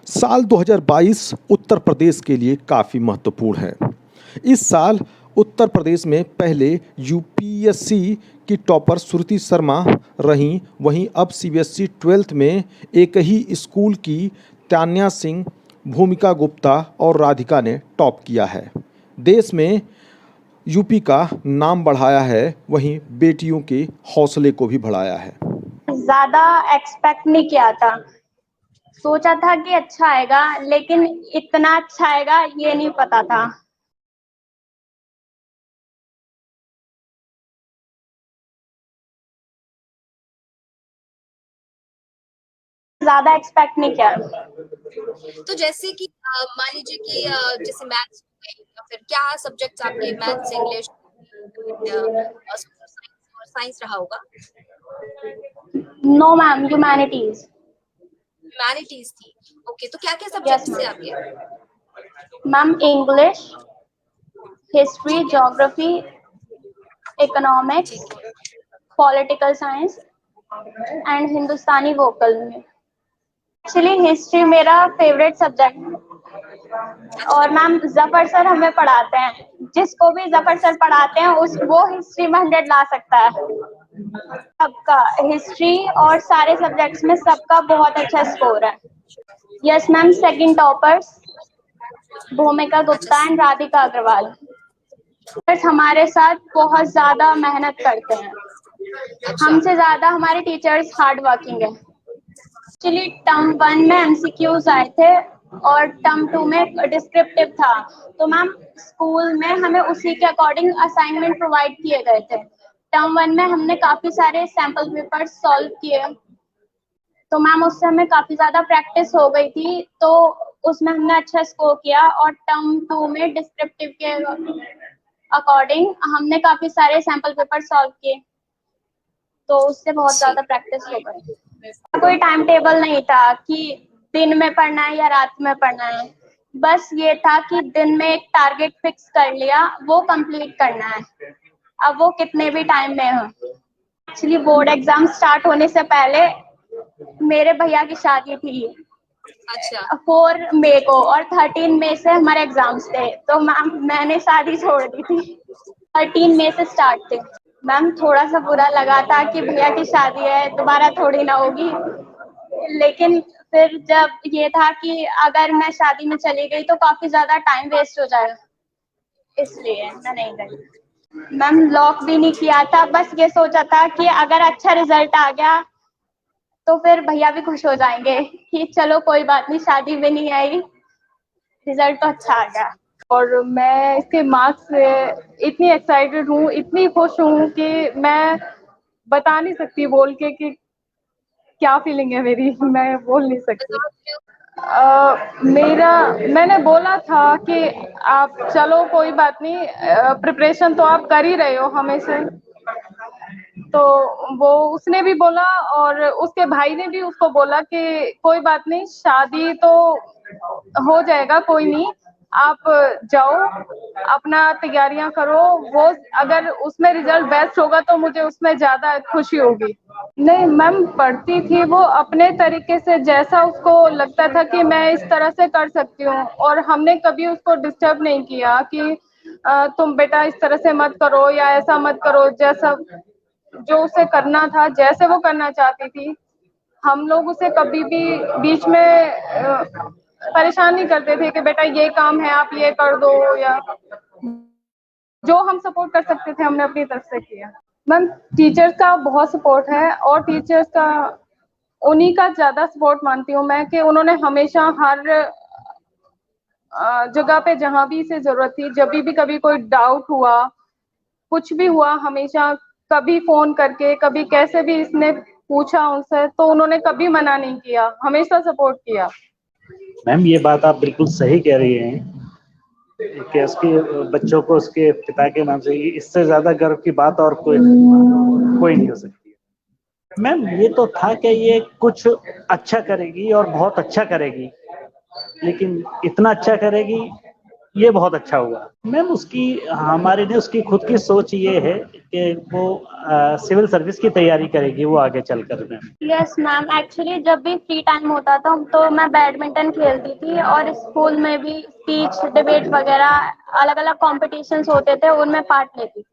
साल 2022 उत्तर प्रदेश के लिए काफ़ी महत्वपूर्ण है। इस साल उत्तर प्रदेश में पहले यूपीएससी की टॉपर श्रुति शर्मा रहीं, वहीं अब सीबीएसई 12th में एक ही स्कूल की तान्या सिंह, भूमिका गुप्ता और राधिका ने टॉप किया है। देश में यूपी का नाम बढ़ाया है, वहीं बेटियों के हौसले को भी बढ़ाया है। ज्यादा एक्सपेक्ट नहीं किया था। सोचा था कि अच्छा आएगा, लेकिन इतना अच्छा आएगा ये नहीं पता था। ज्यादा एक्सपेक्ट नहीं किया। तो जैसे कि मान लीजिए कि जैसे मैथ्स हो गए या फिर क्या सब्जेक्ट्स आपके मैथ्स, इंग्लिश, और साइंस रहा होगा? No ma'am, humanities. ह्यूमैनिटीज थी। ओके, तो क्या क्या सब्जेक्ट्स थे आपके? Ma'am English, history, geography, economics, political science and Hindustani vocal में। एक्चुअली हिस्ट्री मेरा फेवरेट सब्जेक्ट और मैम जफर सर हमें पढ़ाते हैं। जिसको भी जफर सर पढ़ाते हैं वो हिस्ट्री में 100 ला सकता है। सबका हिस्ट्री और सारे सब्जेक्ट्स में सबका बहुत अच्छा स्कोर है। यस मैम, सेकंड टॉपर्स भूमिका गुप्ता एंड राधिका अग्रवाल। हमारे साथ बहुत ज्यादा मेहनत करते हैं। हमसे ज्यादा हमारे टीचर्स हार्ड वर्किंग है। एक्चुअली टर्म 1 में एमसीक्यूज आए थे और टर्म 2 में डिस्क्रिप्टिव था। तो मैम स्कूल में हमें उसी के अकॉर्डिंग असाइनमेंट प्रोवाइड किए गए थे। टर्म 1 में हमने काफी सारे सैंपल पेपर्स सॉल्व किए, तो मैम उससे हमें काफी ज्यादा प्रैक्टिस हो गई थी, तो उसमें हमने अच्छा स्कोर किया। और टर्म 2 में डिस्क्रिप्टिव के अकॉर्डिंग हमने काफी सारे सैंपल पेपर सॉल्व किए, तो उससे बहुत ज्यादा प्रैक्टिस हो गई। कोई टाइम टेबल नहीं था कि दिन में पढ़ना है या रात में पढ़ना है। बस ये था कि दिन में एक टारगेट फिक्स कर लिया, वो कंप्लीट करना है, अब वो कितने भी टाइम में हो। एक्चुअली बोर्ड एग्जाम स्टार्ट होने से पहले मेरे भैया की शादी थी। अच्छा। 4 मई को और 13 मई से हमारे एग्जाम्स थे, तो मैम मैंने शादी छोड़ दी थी। 13 मई से स्टार्ट थे। मैम थोड़ा सा बुरा लगा था कि भैया की शादी है, दोबारा थोड़ी ना होगी। लेकिन फिर जब ये था कि अगर मैं शादी में चली गई तो काफी ज्यादा टाइम वेस्ट हो जाएगा, इसलिए मैं नहीं गई। मैम लॉक भी नहीं किया था, बस ये सोचा था कि अगर अच्छा रिजल्ट आ गया तो फिर भैया भी खुश हो जाएंगे कि चलो कोई बात नहीं, शादी में नहीं आई, रिजल्ट तो अच्छा आ गया। और मैं इसके मार्क्स से इतनी एक्साइटेड हूँ, इतनी खुश हूँ कि मैं बता नहीं सकती बोल के कि क्या फीलिंग है मेरी, मैं बोल नहीं सकती। मैंने बोला था कि आप चलो कोई बात नहीं, प्रिपरेशन तो आप कर ही रहे हो हमेशा, तो वो उसने भी बोला और उसके भाई ने भी उसको बोला कि कोई बात नहीं, शादी तो हो जाएगा, कोई नहीं, आप जाओ अपना तैयारियां करो, वो अगर उसमें रिजल्ट बेस्ट होगा तो मुझे उसमें ज्यादा खुशी होगी। नहीं मैम, पढ़ती थी वो अपने तरीके से, जैसा उसको लगता था कि मैं इस तरह से कर सकती हूँ, और हमने कभी उसको डिस्टर्ब नहीं किया कि तुम बेटा इस तरह से मत करो या ऐसा मत करो। जैसा जो उसे करना था, जैसे वो करना चाहती थी, हम लोग उसे कभी भी बीच में परेशान नहीं करते थे कि बेटा ये काम है आप ये कर दो, या जो हम सपोर्ट कर सकते थे हमने अपनी तरफ से किया। मैम टीचर्स का बहुत सपोर्ट है, और टीचर्स का उन्हीं का ज्यादा सपोर्ट मानती हूँ मैं कि उन्होंने हमेशा हर जगह पे जहाँ भी इसे जरूरत थी, जब भी कभी कोई डाउट हुआ, कुछ भी हुआ, हमेशा कभी फोन करके, कभी कैसे भी इसने पूछा उनसे, तो उन्होंने कभी मना नहीं किया, हमेशा सपोर्ट किया। मैम ये बात आप बिल्कुल सही कह रही हैं कि उसके बच्चों को उसके पिता के नाम से, इससे ज्यादा गर्व की बात और कोई नहीं हो सकती। मैम ये तो था कि ये कुछ अच्छा करेगी और बहुत अच्छा करेगी, लेकिन इतना अच्छा करेगी ये बहुत अच्छा हुआ मैम। उसकी हमारे ने उसकी खुद की सोच ये है कि वो सिविल सर्विस की तैयारी करेगी वो आगे चलकर मैम। यस मैम, एक्चुअली जब भी फ्री टाइम होता था तो मैं बैडमिंटन खेलती थी और स्कूल में भी स्पीच डिबेट वगैरह अलग अलग कॉम्पिटिशन्स होते थे, उनमें पार्ट लेती थी।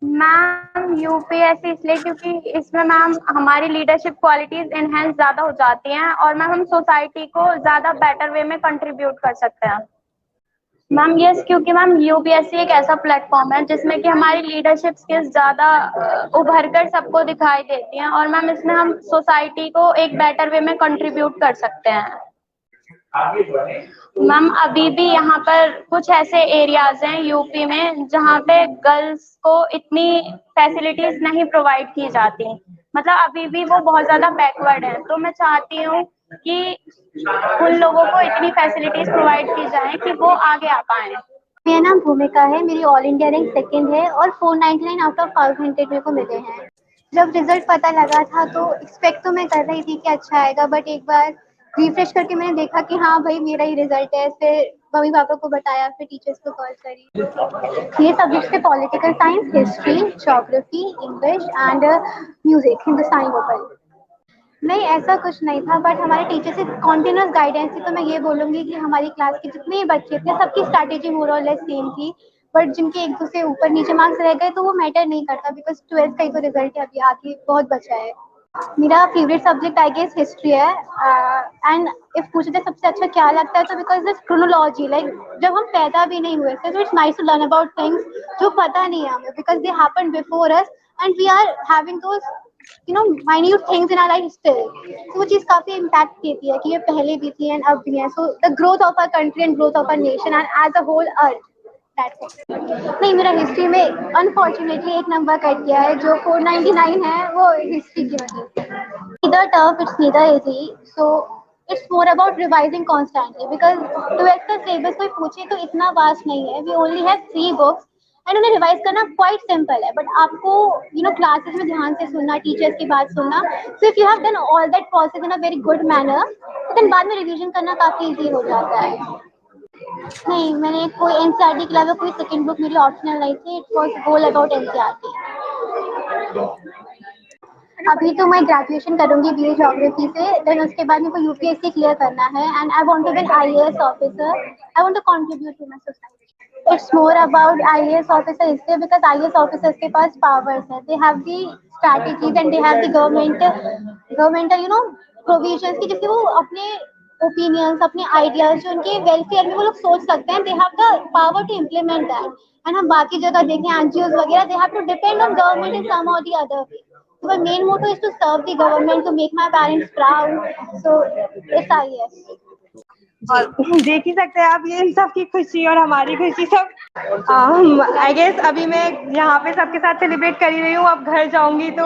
मैम यूपीएससी इसलिए क्योंकि इसमें मैम हमारी लीडरशिप क्वालिटीज इनहेंस ज़्यादा हो जाती हैं और मैम हम सोसाइटी को ज़्यादा बेटर वे में कंट्रीब्यूट कर सकते हैं। मैम यस, क्योंकि मैम यूपीएससी एक ऐसा प्लेटफॉर्म है जिसमें कि हमारी लीडरशिप स्किल्स ज़्यादा उभर कर सबको दिखाई देती हैं और मैम इसमें हम सोसाइटी को एक बेटर वे में कंट्रीब्यूट कर सकते हैं। मैम अभी भी यहाँ पर कुछ ऐसे एरियाज हैं यूपी में जहाँ पे गर्ल्स को इतनी फैसिलिटीज नहीं प्रोवाइड की जाती, मतलब अभी भी वो बहुत ज्यादा बैकवर्ड है। तो मैं चाहती हूँ कि उन लोगों को इतनी फैसिलिटीज प्रोवाइड की जाए कि वो आगे आ पाए। मेरा नाम भूमिका है, मेरी ऑल इंडिया रैंक सेकंड है और 499 आउट ऑफ 500 मेरे को मिले हैं। जब रिजल्ट पता लगा था तो एक्सपेक्ट तो मैं कर रही थी कि अच्छा आएगा, बट एक बार रिफ्रेश करके मैंने देखा कि हाँ भाई मेरा ही रिजल्ट है। फिर मम्मी पापा को बताया, फिर टीचर्स को कॉल करी। ये सब्जेक्ट्स थे political science, history, geography, English and music, Hindustani vocal. नहीं, ऐसा कुछ नहीं था, बट हमारे टीचर से कॉन्टिन्यूस गाइडेंस थी। तो मैं ये बोलूँगी कि हमारी क्लास के जितने भी बच्चे थे सबकी स्ट्रैटेजी मोर और लेस सेम थी, बट जिनके एक दूसरे ऊपर नीचे मार्क्स रह गए तो वो मैटर नहीं करता, बिकॉज 12th का ही तो रिजल्ट है, अभी आगे बहुत बचा है। मेरा favourite subject I guess history है। एंड इफ पूछे थे सबसे अच्छा क्या लगता है तो बिकॉज दिस क्रोनोलॉजी, लाइक जब हम पैदा भी नहीं हुए थे तो it's nice to learn about things जो पता नहीं है हमें, because they happened before us and we are having those minute things in our life still. So वो चीज काफी इम्पैक्ट देती है कि ये पहले भी थी एंड अब भी है। So the growth of our country and growth of our nation and as a whole earth, that's it. नहीं, मेरा हिस्ट्री में अनफॉर्चुनेटली एक नंबर कट गया है, जो 499 है वो हिस्ट्री की वजह से। Neither tough, it's neither easy, so it's more about revising constantly because 12th का सिलेबस कोई पूछे तो इतना वास्ट नहीं है। We only have 3 books and उन्हें रिवाइज करना क्वाइट सिंपल है, बट आपको क्लासेस में ध्यान से सुनना, टीचर्स की बात सुनना। So if you have done all that process in a very good manner तो देन बाद में रिवीजन करना काफी इजी हो जाता है। नहीं, मैंने कोई एनसीईआरटी के अलावा कोई सेकंड बुक मेरी ऑप्शनल नहीं थी। It was whole about NCERT. अभी तो मैं ग्रेजुएशन करूंगी बीए ज्योग्राफी से, देन उसके बाद मेरे को यूपीएससी क्लियर करना है and I want to be an IAS officer. I want to contribute to my society. It's more about IAS officer इसलिए because IAS officers के पास powers है, they have the strategies and they have the governmental provisions की, जिससे वो अपने opinions, अपने ideas जो उनके welfare में वो लोग सोच सकते हैं, they have the power to implement that। and हम बाकी जगह देखें NGOs वगैरह, they have to depend on government in some or the other way। So my main motto is to serve the government, to make my parents proud, so it's IAS। और देख ही सकते हैं आप, ये इन सब की खुशी और हमारी खुशी सब। आई गेस अभी मैं यहाँ पे सबके साथ सेलिब्रेट कर ही रही हूँ। अब घर जाऊंगी तो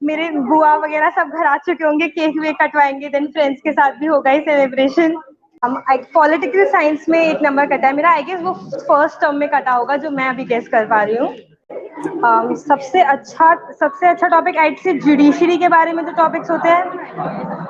मेरे बुआ वगैरह सब घर आ चुके होंगे, केक वेक कटवाएंगे, देन फ्रेंड्स के साथ भी होगा ही सेलिब्रेशन। पॉलिटिकल साइंस में एक नंबर कटा है मेरा। आई गेस वो फर्स्ट टर्म में कटा होगा जो मैं अभी गेस कर पा रही हूँ। सबसे अच्छा टॉपिक आई से जुडिशरी के बारे में जो टॉपिक्स होते हैं,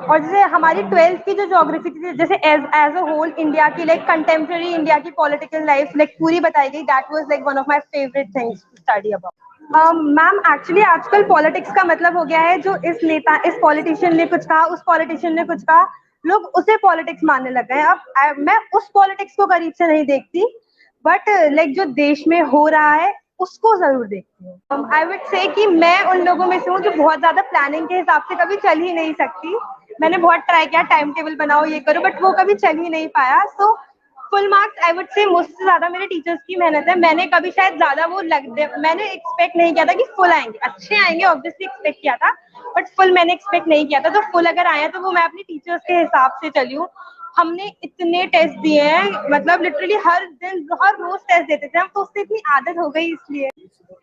और जैसे हमारी 12th की जो ज्योग्राफी थी, जैसे एज अ होल इंडिया की लाइक कंटेम्प्रेरी इंडिया की पॉलिटिकल लाइफ लाइक पूरी बताई गई। That was like one of my favourite things to study about. Ma'am actually आजकल पॉलिटिक्स का मतलब हो गया है जो इस पॉलिटिशियन ने कुछ कहा, उस पॉलिटिशियन ने कुछ कहा, लोग उसे पॉलिटिक्स मानने लग गए। अब मैं उस पॉलिटिक्स को करीब से नहीं देखती, बट लाइक जो देश में हो रहा है उसको जरूर देखती हूँ। आई वुड से कि मैं उन लोगों में से हूँ जो बहुत ज्यादा प्लानिंग के हिसाब से कभी चल ही नहीं सकती। मैंने बहुत ट्राई किया, टाइम टेबल बनाओ, ये करो, बट वो कभी चल ही नहीं पाया। So full marks I would से मुझसे ज्यादा मेरे टीचर्स की मेहनत है। मैंने कभी शायद ज्यादा मैंने एक्सपेक्ट नहीं किया था कि फुल आएंगे, अच्छे आएंगे ऑब्वियसली एक्सपेक्ट किया था, बट फुल मैंने एक्सपेक्ट नहीं किया था। तो फुल अगर आया तो वो मैं अपनी टीचर्स के हिसाब से चली हूँ। हमने इतने टेस्ट दिए हैं, मतलब लिटरली हर रोज टेस्ट देते थे हम, तो उससे इतनी आदत हो गई। इसलिए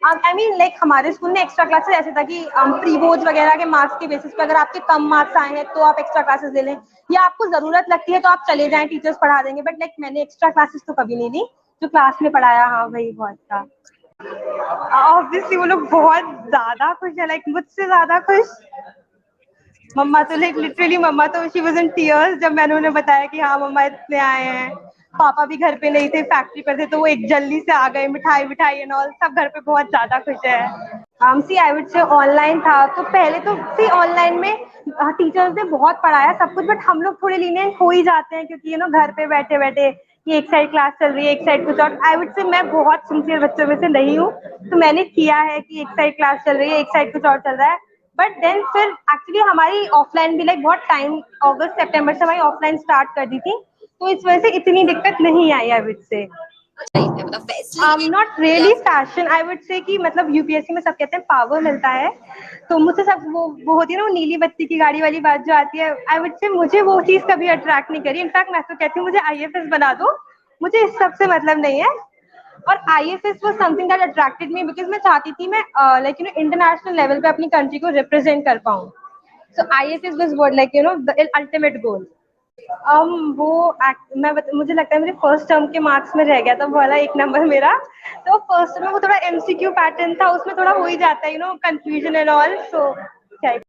आई मीन लाइक हमारे स्कूल में एक्स्ट्रा क्लासेस ऐसे था कि प्री बोर्ड्स वगैरह के मार्क्स के बेसिस पे अगर आपके कम मार्क्स आए हैं तो आप एक्स्ट्रा क्लासेस ले लें, या आपको जरूरत लगती है तो आप चले जाएं, टीचर्स पढ़ा देंगे। बट लाइक मैंने एक्स्ट्रा क्लासेस तो कभी नहीं ली, जो क्लास में पढ़ाया हाँ वही बहुत था। ऑब्वियसली वो लोग बहुत ज्यादा खुश है, लाइक मुझसे ज्यादा खुश। मम्मा तो लाइक लिटरली मम्मा तो शी वाज इन टीयर्स जब मैंने उन्हें बताया कि हाँ मम्मा इतने आए हैं। पापा भी घर पे नहीं थे, फैक्ट्री पर थे, तो वो एक जल्दी से आ गए, मिठाई विठाई एंड ऑल, सब घर पे बहुत ज्यादा खुश है। सी आई वुड से ऑनलाइन था तो पहले तो सी ऑनलाइन में टीचर्स ने बहुत पढ़ाया सब कुछ, बट हम लोग थोड़े लीनियंट हो ही जाते हैं क्योंकि घर पे बैठे बैठे कि एक साइड क्लास चल रही है, एक साइड कुछ और। आई वुड से मैं बहुत सिंसियर बच्चों में से नहीं हूँ, तो मैंने किया है कि एक साइड क्लास चल रही है, एक साइड कुछ और चल रहा है। बट देन फिर एक्चुअली हमारी ऑफलाइन भी लाइक बहुत टाइम, अगस्त सितंबर से हमारी ऑफलाइन स्टार्ट कर दी थी, तो इस वजह से इतनी दिक्कत नहीं आई I would say. Not really passion, I would say कि मतलब यूपीएससी में सब कहते हैं पावर मिलता है, तो मुझसे सब वो होती है ना, वो नीली बत्ती की गाड़ी वाली बात जो आती है, आई वुड से मुझे वो चीज कभी अट्रैक्ट नहीं करी। इनफैक्ट मैं तो कहती हूँ मुझे आईएफएस बना दो, मुझे इस सब से मतलब नहीं है। और IFS was something that attracted me because मैं चाहती थी मैं लाइक इंटरनेशनल लेवल पे अपनी कंट्री को रिप्रेजेंट कर पाऊँ। So IFS was what like the ultimate goal. मुझे लगता है मेरे फर्स्ट टर्म के मार्क्स में रह गया था वो वाला 1 नंबर मेरा। तो फर्स्ट में वो थोड़ा एमसीक्यू पैटर्न था, उसमें थोड़ा हो ही जाता है कंफ्यूजन एंड ऑल, सो